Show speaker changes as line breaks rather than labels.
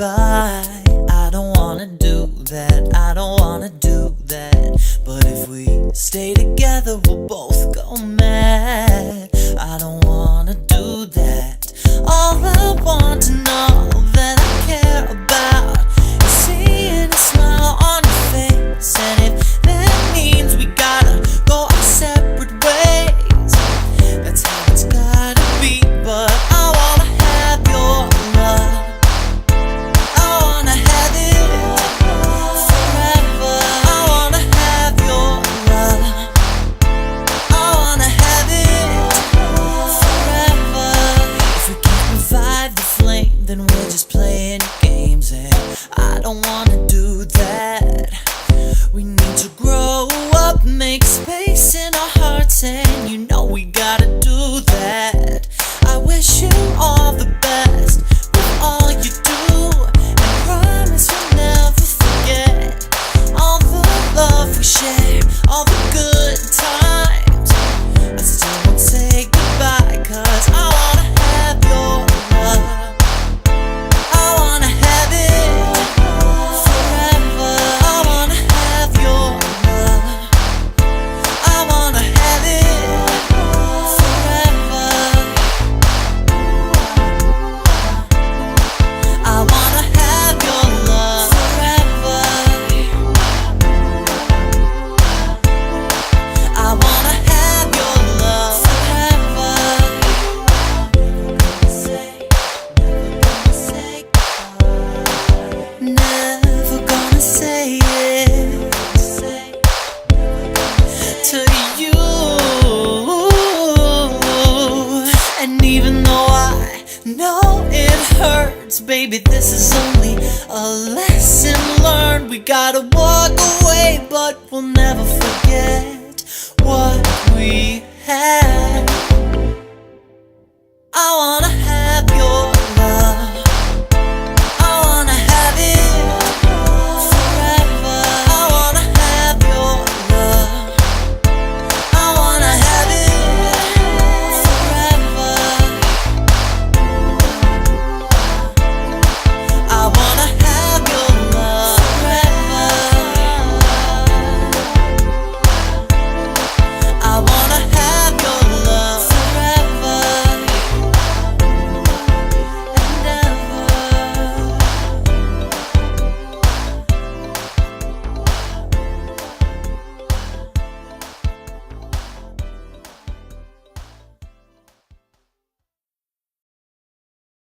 goodbye. I don't wanna do that, I don't wanna do that. But if we stay together, we'll both go mad. I don't wanna do that. All I want to know that I care about is seeing a smile on your face. And if that means we gotta go our separate ways, that's how it's gotta be. But I wanna have your love, I wanna have it forever. I wanna have your love, I wanna have it forever. If we can't revive the flame, then we're just playing games, and I don't wanna do that. We need to grow up, make space in our hearts, and you know we gotta do that. I wish you all the best with all you do, and promise we'll never forget all the love we shared, all the good times. I still won't say goodbye, 'cause I wanna have your love, I wanna have it forever. I wanna have your love, I wanna have it forever. I wanna have your love forever. I wanna have your love forever. Never gonna say it to you. And even though I know it hurts, baby, this is only a lesson learned. We gotta walk away, but we'll never forget what we had.